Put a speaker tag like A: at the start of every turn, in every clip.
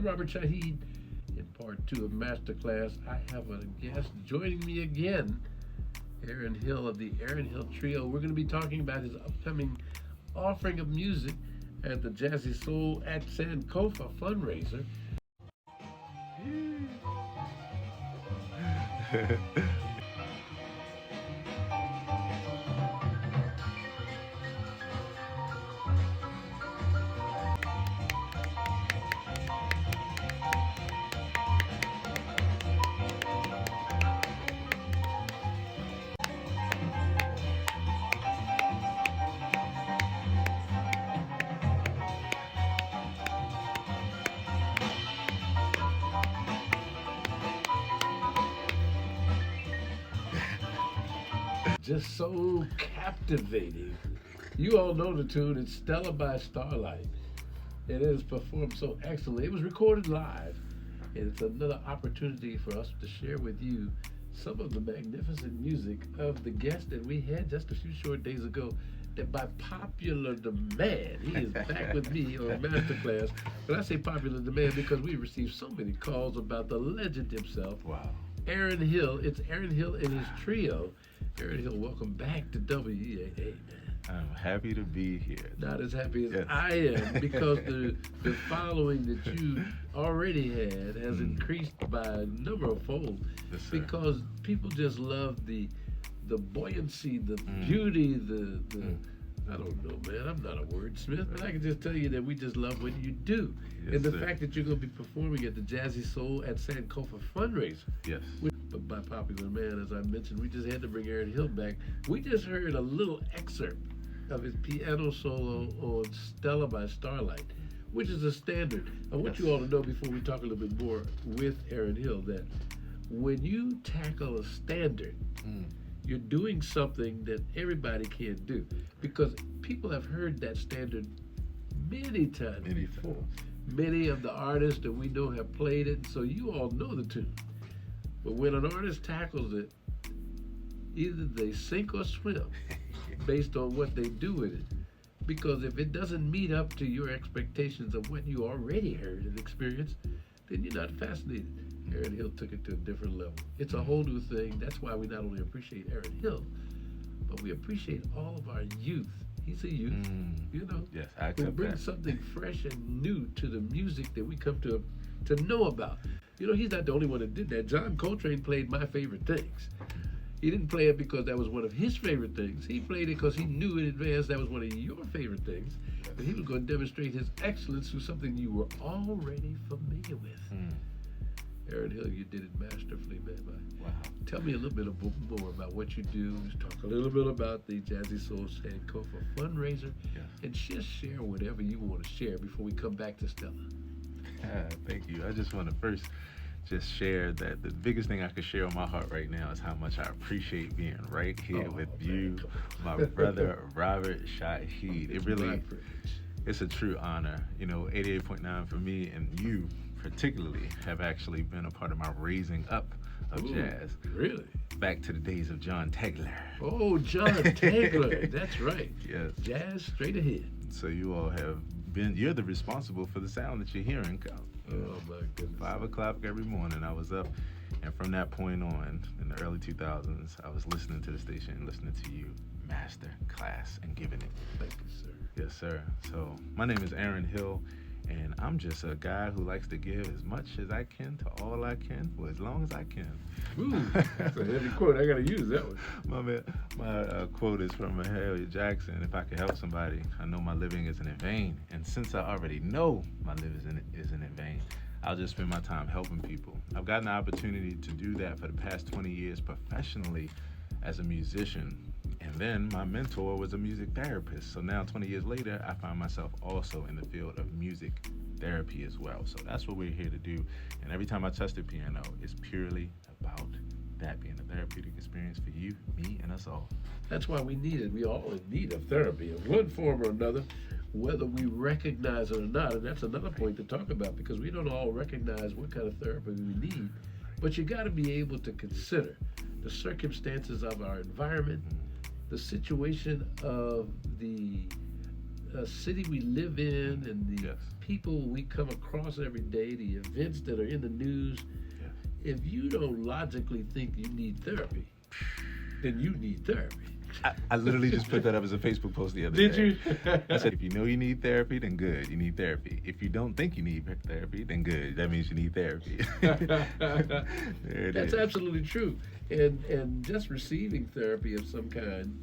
A: Robert Shahid. In part two of Masterclass, I have a guest joining me again, Aaron Hill of the Aaron Hill Trio. We're going to be talking about his upcoming offering of music at the Jazzy Soul at Sankofa fundraiser. Just so captivating. You all know the tune. It's Stella by Starlight. It is performed so excellently. It was recorded live, and it's another opportunity for us to share with you some of the magnificent music of the guest that we had just a few short days ago. That by popular demand, he is back with me on Masterclass. But I say popular demand because we received so many calls about the legend himself.
B: Wow.
A: Aaron Hill. It's Aaron Hill and his trio. Aaron Hill, welcome back to WEAA, man.
B: I'm happy to be here.
A: Not as happy as
B: Yes.
A: I am because the following that you already had has increased by a number of fold.
B: Yes, sir.
A: Because people just love the buoyancy, the beauty, I don't know, man. I'm not a wordsmith, but I can just tell you that we just love what you do.
B: Yes,
A: and the
B: sir.
A: fact that you're going to be performing at the Jazzy Soul at Sankofa fundraiser.
B: Yes.
A: But by popular demand, as I mentioned, we just had to bring Aaron Hill back. We just heard a little excerpt of his piano solo on Stella by Starlight, which is a standard. I want you all to know before we talk a little bit more with Aaron Hill that when you tackle a standard, you're doing something that everybody can't do, because people have heard that standard many times before. Many of the artists that we know have played it, so you all know the tune. But when an artist tackles it, either they sink or swim based on what they do with it. Because if it doesn't meet up to your expectations of what you already heard and experienced, then you're not fascinated. Aaron Hill took it to a different level. It's a whole new thing. That's why we not only appreciate Aaron Hill, but we appreciate all of our youth. He's a youth, you know.
B: Yes, I
A: who
B: accept
A: brings
B: that.
A: something fresh and new to the music that we come to know about. You know, he's not the only one that did that. John Coltrane played My Favorite Things. He didn't play it because that was one of his favorite things. He played it because he knew in advance that was one of your favorite things. And he was going to demonstrate his excellence through something you were already familiar with. Aaron Hill, you did it masterfully, man.
B: Wow.
A: Tell me a little bit more about what you do. Just talk a little bit about the Jazzy Soul Sankofa fundraiser, and just share whatever you want to share before we come back to Stella.
B: Thank you. I just want to first just share that the biggest thing I could share on my heart right now is how much I appreciate being right here with you, my brother Robert Shahid. It really, it's a true honor. You know, 88.9 for me and you particularly have actually been a part of my raising up of jazz.
A: Really?
B: Back to the days of John Tegler.
A: Oh, John Tegler. That's right.
B: Yes.
A: Jazz straight ahead.
B: So you all have been, you're the responsible for the sound that you're hearing.
A: Oh my goodness.
B: 5 o'clock every morning I was up, and from that point on, in the early 2000s, I was listening to the station, listening to you, master class, and giving it.
A: Thank you, sir.
B: Yes, sir. So my name is Aaron Hill, and I'm just a guy who likes to give as much as I can to all I can for as long as I can.
A: Ooh, that's a heavy quote. I gotta use that one.
B: My quote is from Mahalia Jackson. If I could help somebody, I know my living isn't in vain. And since I already know my living isn't in vain, I'll just spend my time helping people. I've gotten the opportunity to do that for the past 20 years professionally as a musician. And then my mentor was a music therapist. So now 20 years later, I find myself also in the field of music therapy as well. So that's what we're here to do. And every time I touch the piano, it's purely about that being a therapeutic experience for you, me, and us all.
A: That's why we need it. We all in need of therapy in one form or another, whether we recognize it or not. And that's another point to talk about, because we don't all recognize what kind of therapy we need. But you got to be able to consider the circumstances of our environment, the situation of the city we live in and the
B: Yes.
A: people we come across every day, the events that are in the news, if you don't logically think you need therapy, then you need therapy.
B: I literally just put that up as a Facebook post the other
A: Did
B: day.
A: you?
B: I said, if you know you need therapy, then good, you need therapy. If you don't think you need therapy, then good, that means you need therapy. There it
A: That's
B: is.
A: absolutely true. And just receiving therapy of some kind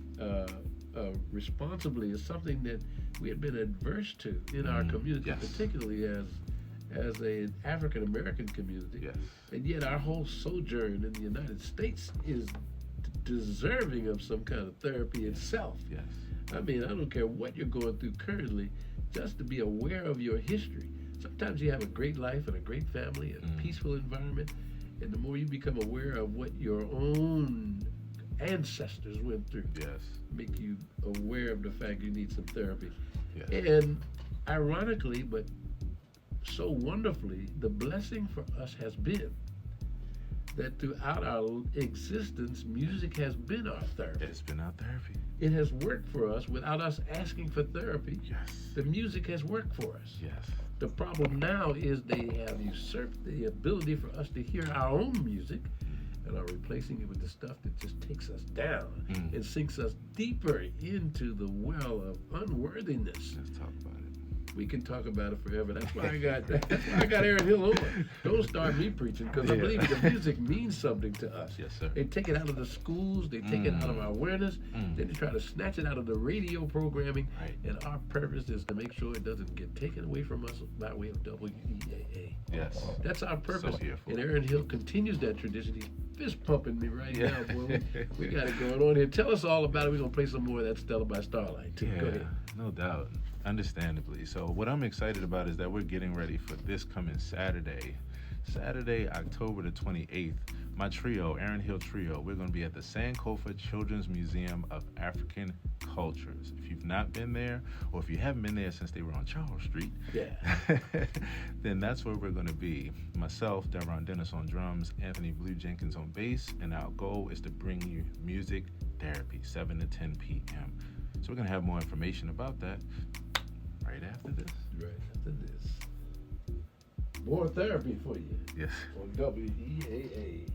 A: responsibly is something that we have been adverse to in our community,
B: yes.
A: particularly as an African American community.
B: Yes.
A: And yet our whole sojourn in the United States is deserving of some kind of therapy itself.
B: Yes.
A: I mean, I don't care what you're going through currently, just to be aware of your history. Sometimes you have a great life and a great family and a peaceful environment, and the more you become aware of what your own ancestors went through,
B: Yes.
A: make you aware of the fact you need some therapy.
B: Yes.
A: And ironically, but so wonderfully, the blessing for us has been that throughout our existence, music has been our therapy.
B: It's been our therapy.
A: It has worked for us without us asking for therapy.
B: Yes.
A: The music has worked for us.
B: Yes.
A: The problem now is they have usurped the ability for us to hear our own music and are replacing it with the stuff that just takes us down and sinks us deeper into the well of unworthiness.
B: Let's talk about it.
A: We can talk about it forever. That's why I got Aaron Hill on. Don't start me preaching, because I believe the music means something to us.
B: Yes, sir.
A: They take it out of the schools, they take it out of our awareness, then they try to snatch it out of the radio programming,
B: Right.
A: and our purpose is to make sure it doesn't get taken away from us by way of WEAA.
B: Yes.
A: That's our purpose.
B: So here for
A: And
B: it.
A: Aaron Hill continues that tradition. He's fist pumping me right now, boy. We got it going on here. Tell us all about it. We're going to play some more of that Stella by Starlight, too. Go ahead.
B: No doubt. Understandably. So what I'm excited about is that we're getting ready for this coming Saturday, October the 28th. My trio, Aaron Hill Trio, we're going to be at the Sankofa Children's Museum of African Cultures. If you've not been there, or if you haven't been there since they were on Charles Street, then that's where we're going to be. Myself, Deron Dennis on drums, Anthony Blue Jenkins on bass, and our goal is to bring you music therapy, 7 to 10 p.m. So we're going to have more information about that right after this.
A: Right after this. More therapy for you
B: Yes.
A: on WEAA.